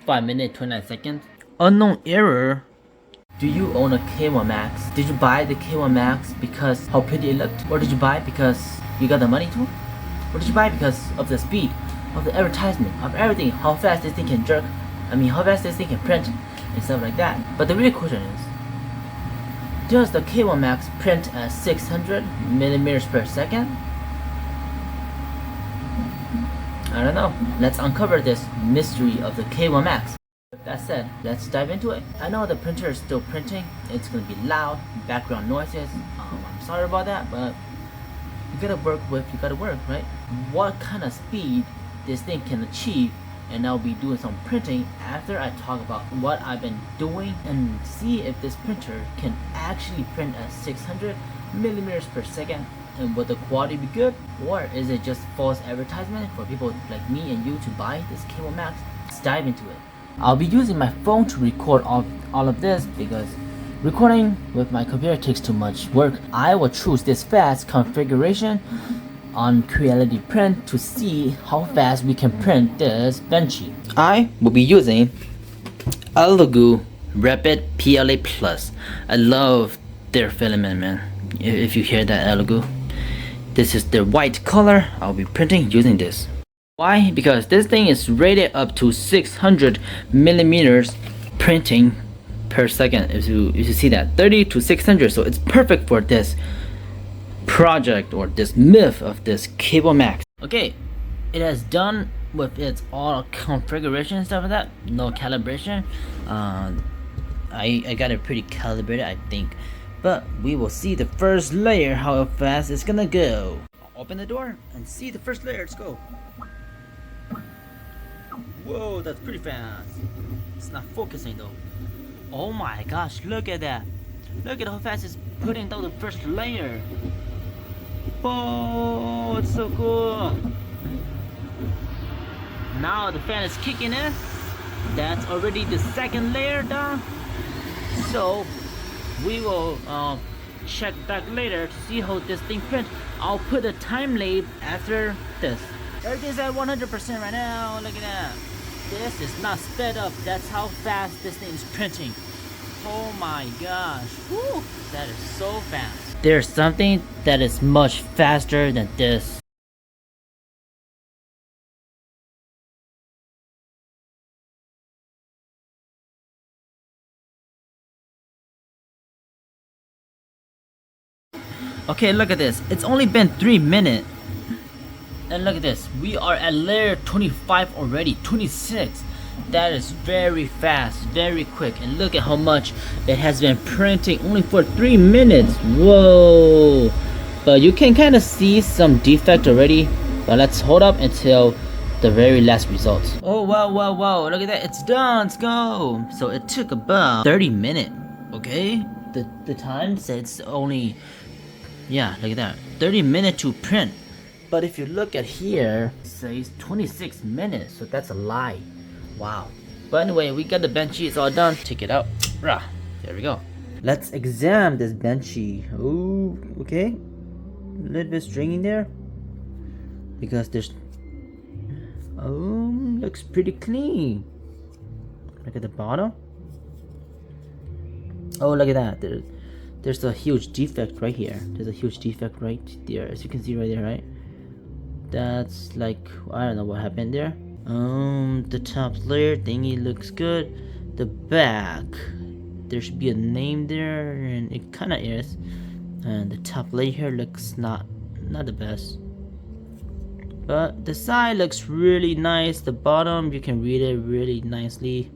5 minutes 29 seconds. Unknown error. Do you own a K1 Max? Did you buy the K1 Max because how pretty it looked? Or did you buy it because you got the money to? Or did you buy it because of the speed, of the advertisement, of everything, how fast this thing can jerk? I mean, how fast this thing can print and stuff like that. But the real question is, does the K1 Max print at 600 millimeters per second? I don't know. Let's uncover this mystery of the K1 Max. With that said, let's dive into it. I know the printer is still printing. It's gonna be loud, background noises. I'm sorry about that, but you gotta work with you gotta work, right? What kind of speed this thing can achieve, and I'll be doing some printing after I talk about what I've been doing and see if this printer can actually print at 600 millimeters per second. And will the quality be good, or is it just false advertisement for people like me and you to buy this K1 Max? Let's dive into it. I'll be using my phone to record all of this because recording with my computer takes too much work. I will choose this fast configuration on Creality Print to see how fast we can print this Benchy. I will be using Elegoo Rapid PLA Plus. I love their filament, man. If you hear that, Elegoo. This is their white color. I'll be printing using this. Why? Because this thing is rated up to 600 millimeters printing per second. If you see that, 30 to 600, so it's perfect for this project or this myth of this K1 Max. Okay, it has done with its all configuration and stuff like that. No calibration. I got it pretty calibrated, I think. But we will see the first layer, how fast it's gonna go. Open the door and see the first layer. Let's go. Whoa, that's pretty fast. It's not focusing though. Oh my gosh, look at that. Look at how fast it's putting down the first layer. Oh, it's so cool. Now the fan is kicking in. That's already the second layer done. So we will check back later to see how this thing prints. I'll put a time lapse after this. Everything's at 100% right now. Look at that. This is not sped up. That's how fast this thing is printing. Oh my gosh. Woo, that is so fast. There's something that is much faster than this. Okay, look at this. It's only been 3 minutes. And look at this. We are at layer 25 already. 26. That is very fast, very quick. And look at how much it has been printing only for 3 minutes. Whoa. But you can kind of see some defect already. But let's hold up until the very last results. Oh, wow, wow, wow. Look at that. It's done. Let's go. So it took about 30 minutes. Okay. The time says only... Yeah, look at that. 30 minutes to print. But if you look at here, it says 26 minutes. So that's a lie. Wow. But anyway, we got the Benchy. It's all done. Take it out. Rah. There we go. Let's examine this Benchy. Oh, okay. A little bit stringy there. Because there's... Oh, looks pretty clean. Look at the bottom. Oh, look at that. There's a huge defect right here. There's a huge defect right there, as you can see right there, right? That's like, I don't know what happened there. The top layer thingy looks good. The back, there should be a name there, and it kind of is. And the top layer here looks not the best. But the side looks really nice. The bottom, you can read it really nicely.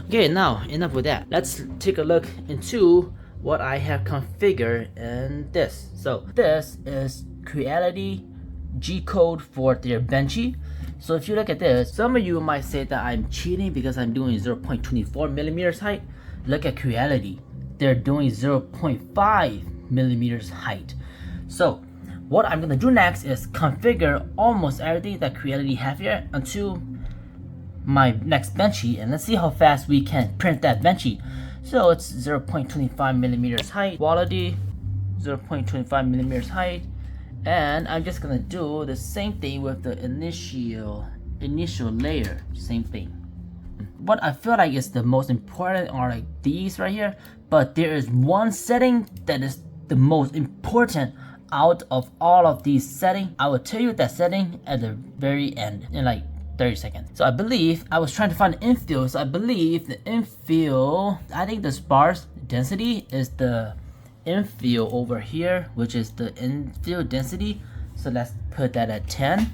Okay, now enough with that. Let's take a look into what I have configured in this. So this is Creality G code for their Benchy. So if you look at this, some of you might say that I'm cheating because I'm doing 0.24 millimeters height. Look at Creality. They're doing 0.5 millimeters height. So what I'm gonna do next is configure almost everything that Creality have here onto my next Benchy, and let's see how fast we can print that Benchy. So it's 0.25 millimeters height, quality 0.25 millimeters height, and I'm just gonna do the same thing with the initial layer. Same thing. What I feel like is the most important are like these right here, but there is one setting that is the most important out of all of these settings. I will tell you that setting at the very end in like 30 seconds. So I believe I was trying to find the infill. So I believe the infill, I think the sparse density is the infill over here, which is the infill density. So let's put that at 10.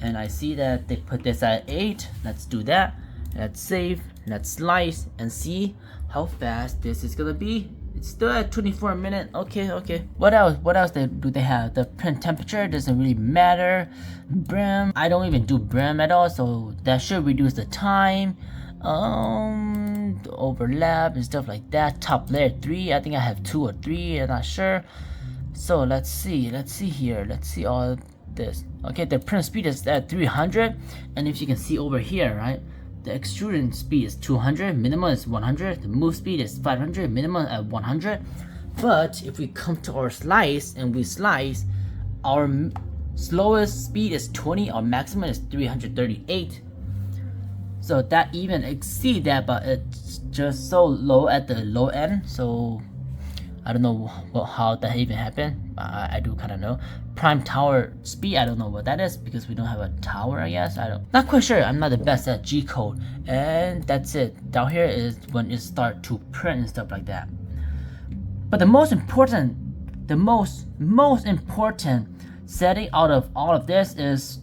And I see that they put this at 8. Let's do that. Let's save. Let's slice and see how fast this is gonna be. It's still at 24 minutes. Okay. What else? What else do they have? The print temperature doesn't really matter. Brim. I don't even do brim at all, so that should reduce the time. The overlap and stuff like that. Top layer 3. I think I have 2 or 3. I'm not sure. So let's see. Let's see here. Let's see all this. Okay, the print speed is at 300, and if you can see over here, right? The extrusion speed is 200, minimum is 100, the move speed is 500, minimum at 100. But if we come to our slice and we slice, our slowest speed is 20, our maximum is 338. So that even exceed that, but it's just so low at the low end. So I don't know how that even happened. I do kind of know. Prime tower speed, I don't know what that is because we don't have a tower, I guess. Not quite sure. I'm not the best at G code. And that's it. Down here is when it start to print and stuff like that. But the most important setting out of all of this is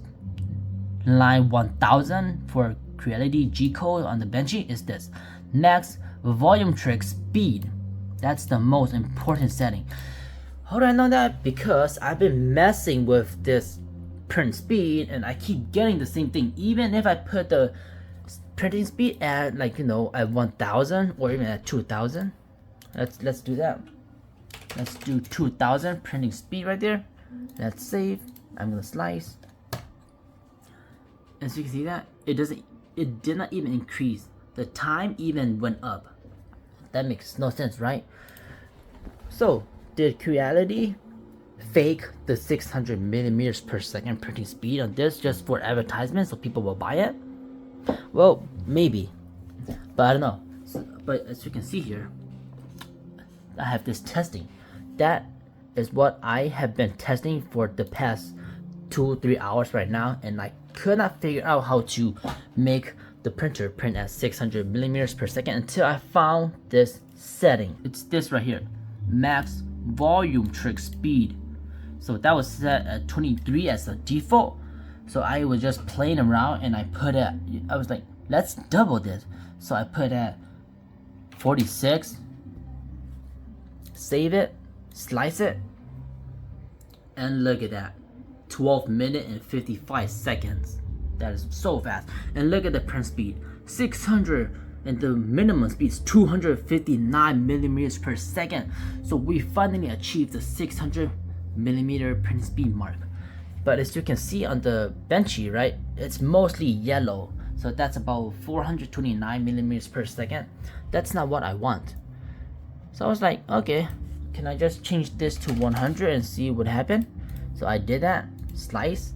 line 1000 for Creality G code on the Benchy is this. Max volumetric speed. That's the most important setting. How do I know that? Because I've been messing with this print speed and I keep getting the same thing. Even if I put the printing speed at like, you know, at 1000 or even at 2000. Let's do that. Let's do 2000 printing speed right there. Let's save. I'm gonna slice. As you can see that it did not even increase. The time even went up. That makes no sense, right? So did Creality fake the 600 millimeters per second printing speed on this just for advertisement so people will buy it? Well, maybe, but I don't know. But as you can see here, I have this testing. That is what I have been testing for the past 2-3 hours right now, and I could not figure out how to make the printer print at 600 millimeters per second until I found this setting. It's this right here, max volumetric speed. So that was set at 23 as a default. So I was just playing around and I put it, I was like, let's double this. So I put at 46, save it, slice it, and look at that, 12 minutes and 55 seconds. That is so fast. And look at the print speed, 600, and the minimum speed is 259 millimeters per second. So we finally achieved the 600 millimeter print speed mark. But as you can see on the Benchy, right, it's mostly yellow. So that's about 429 millimeters per second. That's not what I want. So I was like, okay, can I just change this to 100 and see what happened? So I did that, slice,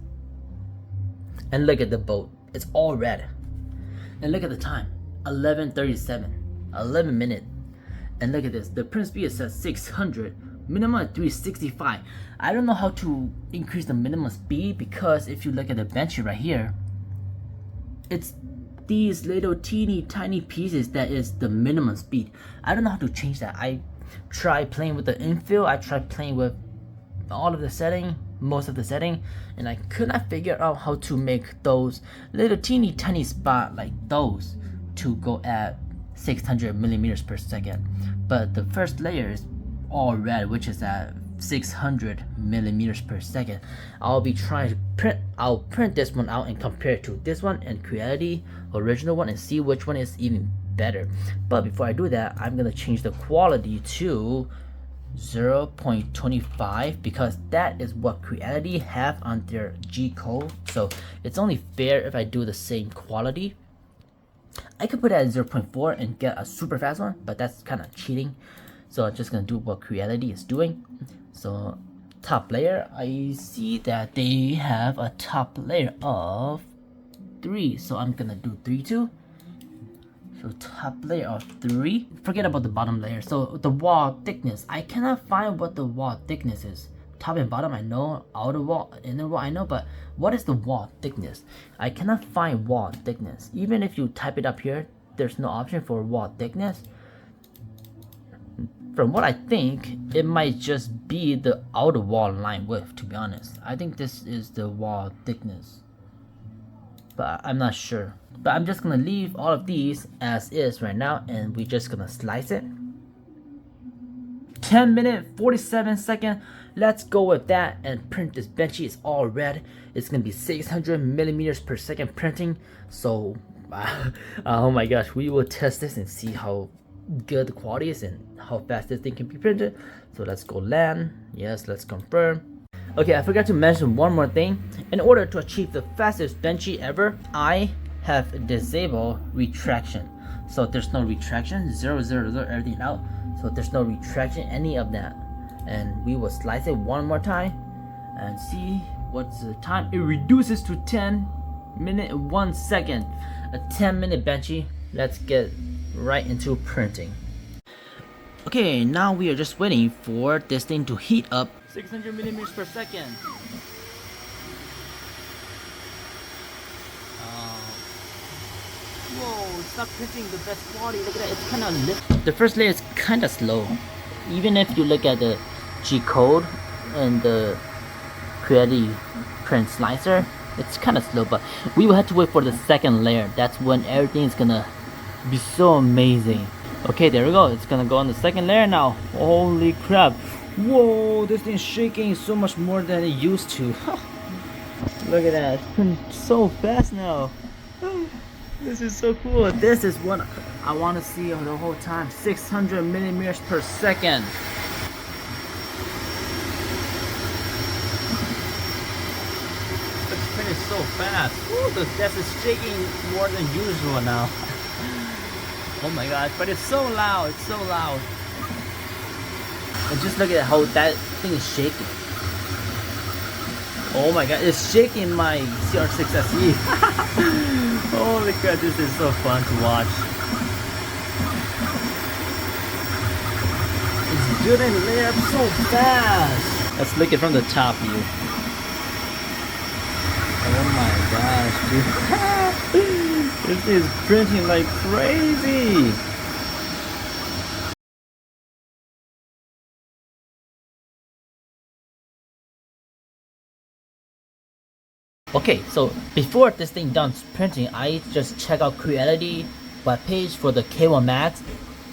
and look at the boat. It's all red. And look at the time, 11:37, 11 minutes. And look at this, the print speed says 600, minimum at 365. I don't know how to increase the minimum speed because if you look at the Benchy right here, it's these little teeny tiny pieces that is the minimum speed. I don't know how to change that. I tried playing with the infill, I tried playing with all of the setting, most of the setting, and I could not figure out how to make those little teeny tiny spot like those to go at 600 millimeters per second. But the first layer is all red, which is at 600 millimeters per second. I'll be trying to print this one out and compare it to this one and Creality original one and see which one is even better. But before I do that, I'm gonna change the quality to 0.25 because that is what Creality have on their G code. So it's only fair if I do the same quality. I could put it at 0.4 and get a super fast one, but that's kind of cheating. So I'm just gonna do what Creality is doing. So top layer, I see that they have a top layer of 3. So I'm gonna do 3 too. So top layer of 3. Forget about the bottom layer. So the wall thickness. I cannot find what the wall thickness is. Top and bottom I know, outer wall, inner wall I know, but what is the wall thickness? I cannot find wall thickness. Even if you type it up here, there's no option for wall thickness. From what I think, it might just be the outer wall line width, to be honest. I think this is the wall thickness, but I'm not sure. But I'm just gonna leave all of these as is right now, and we're just gonna slice it. 10 minute 47 second. Let's go with that and print this benchy. It's all red. It's gonna be 600 millimeters per second printing. So oh my gosh, we will test this and see how good the quality is and how fast this thing can be printed. So let's go land. Yes, let's confirm. Okay, I forgot to mention one more thing. In order to achieve the fastest benchy ever, I have disabled retraction. So there's no retraction, 0, 0, 0, everything out. So there's no retraction, any of that. And we will slice it one more time and see what's the time. It reduces to 10 minutes 1 second. A 10-minute benchy. Let's get right into printing. Okay, now we are just waiting for this thing to heat up. 600 millimeters per second. Whoa, it's not printing the best quality. Look at that, it's kind of lit. The first layer is kind of slow. Even if you look at the G code and the Creality print slicer, it's kind of slow, but we will have to wait for the second layer. That's when everything is gonna be so amazing. Okay, there we go. It's gonna go on the second layer now. Holy crap. Whoa, this thing's shaking so much more than it used to. Look at that, it's printing so fast now. This is so cool. This is what I want to see the whole time. 600 millimeters per second. It's printing so fast. Ooh, the desk is shaking more than usual now. Oh my gosh, but it's so loud. It's so loud. And just look at how that thing is shaking. Oh my god, it's shaking my CR6 SE. Holy crap, this is so fun to watch. It's building layer up so fast. Let's look it from the top view. Oh my gosh, dude. This is printing like crazy. Okay, so before this thing done printing, I just check out Creality webpage for the K1 Max.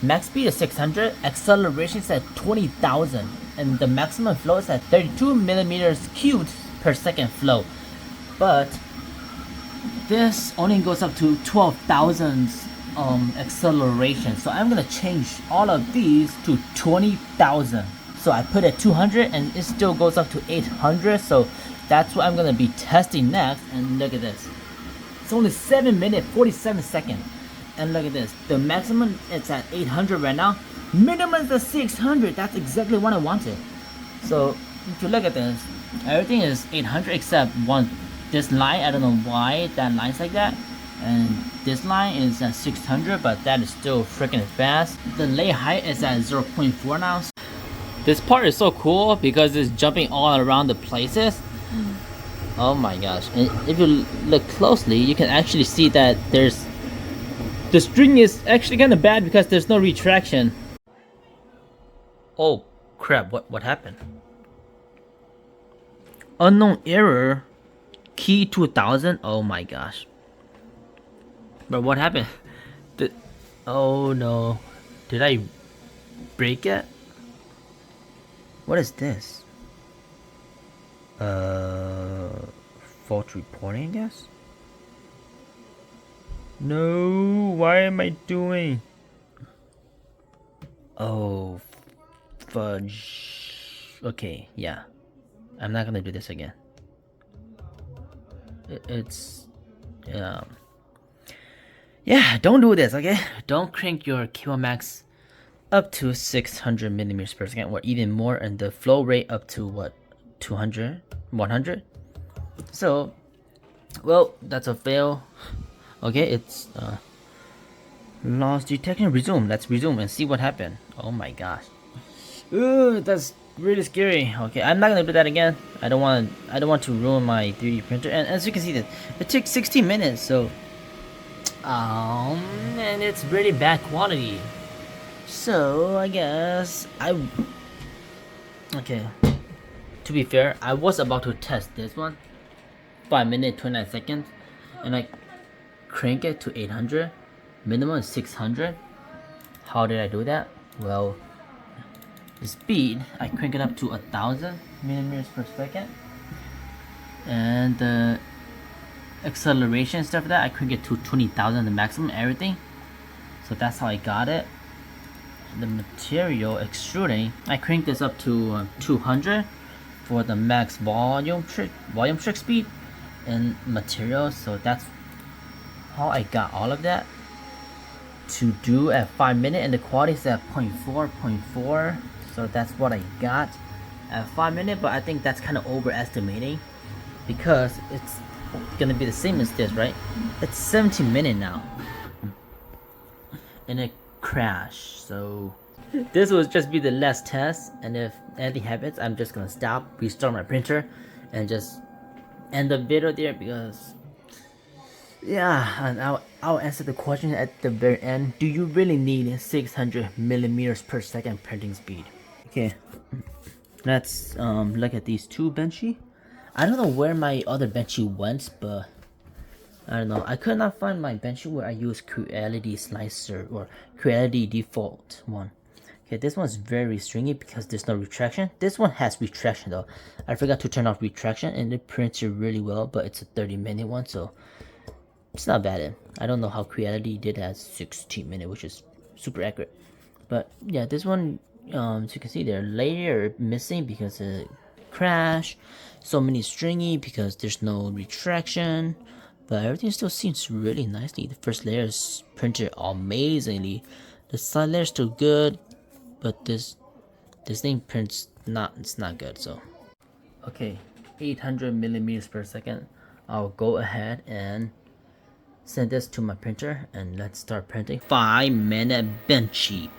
Max speed is 600, acceleration is at 20,000, and the maximum flow is at 32 millimeters cubed per second flow. But this only goes up to 12,000 acceleration. So I'm gonna change all of these to 20,000. So I put it 200 and it still goes up to 800. So that's what I'm gonna be testing next. And look at this. It's only 7 minutes 47 seconds. And look at this. The maximum is at 800 right now. Minimum is at 600. That's exactly what I wanted. So if you look at this, everything is 800 except one. This line, I don't know why that line's like that. And this line is at 600, but that is still freaking fast. The layer height is at 0.4 now. This part is so cool because it's jumping all around the places. Oh my gosh. And if you look closely, you can actually see that the string is actually kind of bad because there's no retraction. Oh crap, what happened? Unknown error. Key 2000. Oh my gosh. But what happened? Oh no. Did I break it? What is this? Fault reporting, I guess? No, why am I doing? Oh, fudge. Okay, yeah. I'm not gonna do this again. It's yeah, don't do this, okay? Don't crank your K1 Max up to 600 millimeters per second or even more, and the flow rate up to what, 200, 100. So well, that's a fail. Okay, it's Loss detection. Resume. Let's resume and see what happened. Oh my gosh. Ooh, that's really scary. Okay, I'm not gonna do that again. I don't want to ruin my 3D printer. And as you can see, that it took 16 minutes. So, and it's really bad quality. So I guess okay. To be fair, I was about to test this one, 5 minutes 29 seconds, and I crank it to 800. Minimum is 600. How did I do that? Well, the speed, I crank it up to 1000 millimeters per second, and the acceleration stuff like that, I crank it to 20,000, the maximum, everything. So that's how I got it. The material extruding, I crank this up to 200 for the max volume trick speed and material. So that's how I got all of that to do at 5 minutes, and the quality is at 0.4. So that's what I got at 5 minutes, but I think that's kind of overestimating because it's gonna be the same as this, right? It's 17 minutes now and it crashed. So this will just be the last test, and if anything happens, I'm just gonna stop, restart my printer, and just end the video there, because yeah, and I'll answer the question at the very end. Do you really need 600 millimeters per second printing speed? Okay, let's look at these two Benchy. I don't know where my other Benchy went, but I don't know. I could not find my Benchy where I use Creality Slicer or Creality default one. Okay, this one's very stringy because there's no retraction. This one has retraction though. I forgot to turn off retraction, and it prints it really well, but it's a 30-minute one, so it's not bad. I don't know how Creality did at 16 minutes, which is super accurate. But yeah, this one, as you can see, there layer missing because of crash. So many stringy because there's no retraction. But everything still seems really nicely. The first layer is printed amazingly. The side layer is still good, but this thing prints it's not good. So okay, 800 millimeters per second. I'll go ahead and send this to my printer, and let's start printing. 5 Minute Benchy,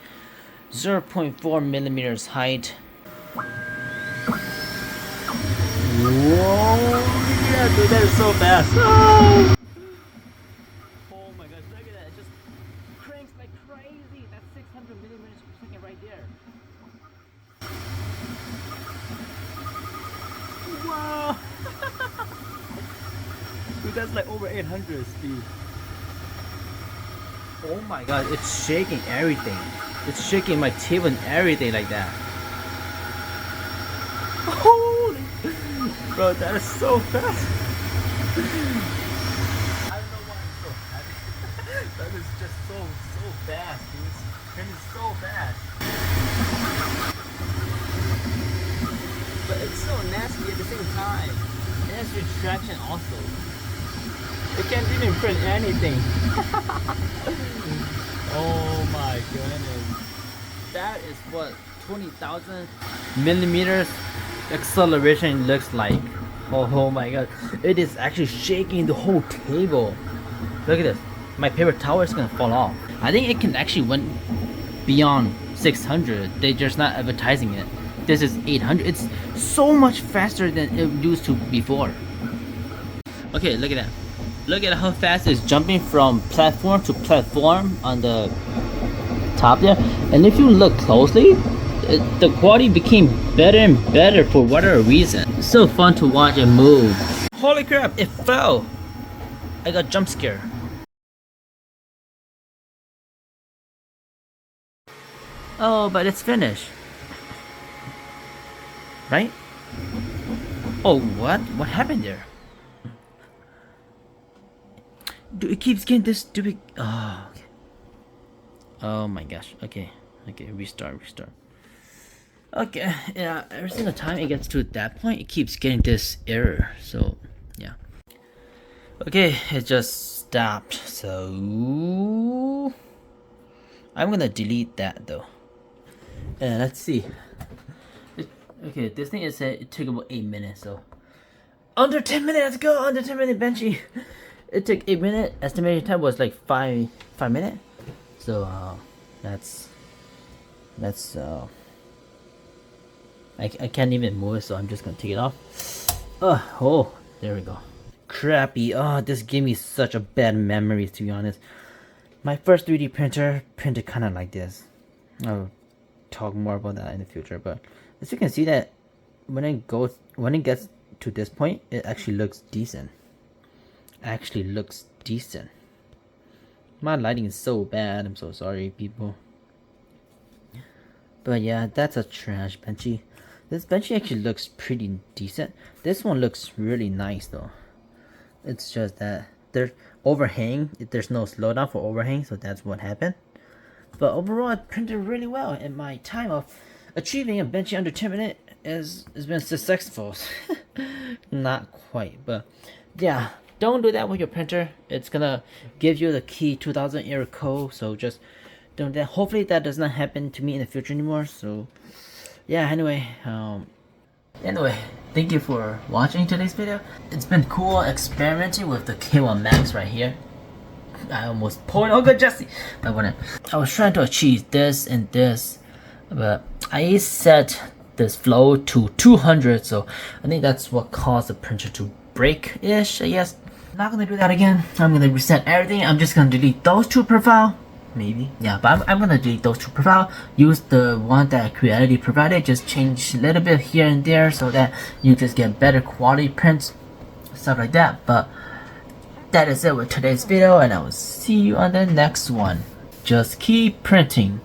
0.4 millimeters height. Whoa, yeah, dude, that is so fast. Oh! Oh my gosh, look at that. It just cranks like crazy. That's 600 millimeters per second right there. Wow. Dude, that's like over 800 speed. Oh my god, it's shaking everything. It's shaking my table and everything like that. Holy, bro, that is so fast. I don't know why I'm so happy. That is just so fast, dude. It is so fast. But it's so nasty at the same time. It has retraction also. It can't even print anything. Oh my goodness. That is what 20,000 millimeters acceleration looks like. Oh my god. It is actually shaking the whole table. Look at this. My paper towel is gonna fall off. I think it can actually went beyond 600. They're just not advertising it. This is 800. It's so much faster than it used to before. Okay, look at that. Look at how fast it's jumping from platform to platform on the top there. And if you look closely, the quality became better and better for whatever reason. It's so fun to watch it move. Holy crap, it fell. I got jump scare. Oh, but it's finished. Right? Oh, what? What happened there? Dude, it keeps getting this stupid. Oh, okay. Oh my gosh. Okay. Okay, restart. Okay, yeah, every single time it gets to that point, it keeps getting this error. So, yeah. Okay, it just stopped. So, I'm gonna delete that though. And let's see. Okay, this thing is it took about 8 minutes. So, under 10 minutes. Let's go. Under 10 minute Benchy. It took 8 minutes. Estimated time was like five minutes. So I can't even move it, so I'm just gonna take it off. Oh, there we go. Crappy. Oh, this gave me such a bad memory, to be honest. My first 3D printer printed kind of like this. I'll talk more about that in the future, but as you can see that when it gets to this point, it actually looks decent. My lighting is so bad. I'm so sorry, people. But yeah, that's a trash Benchy. This Benchy actually looks pretty decent. This one looks really nice though. It's just that there's overhang. There's no slowdown for overhang, so that's what happened. But overall, it printed really well, and my time of achieving a Benchy under 10 minutes has been successful. Not quite, but yeah, don't do that with your printer. It's gonna give you the key 2000 error code, so just don't do that. Hopefully that does not happen to me in the future anymore. So yeah, anyway, thank you for watching today's video. It's been cool experimenting with the K1 Max right here. I almost pulled over Jesse. But when I was trying to achieve this and this, but I set this flow to 200, so I think that's what caused the printer to break-ish, I guess. I'm not gonna do that again. I'm gonna reset everything. I'm just gonna delete those two profiles. Maybe, yeah, but I'm gonna delete those two profiles. Use the one that Creality provided. Just change a little bit here and there so that you just get better quality prints, stuff like that. But that is it with today's video, and I will see you on the next one. Just keep printing.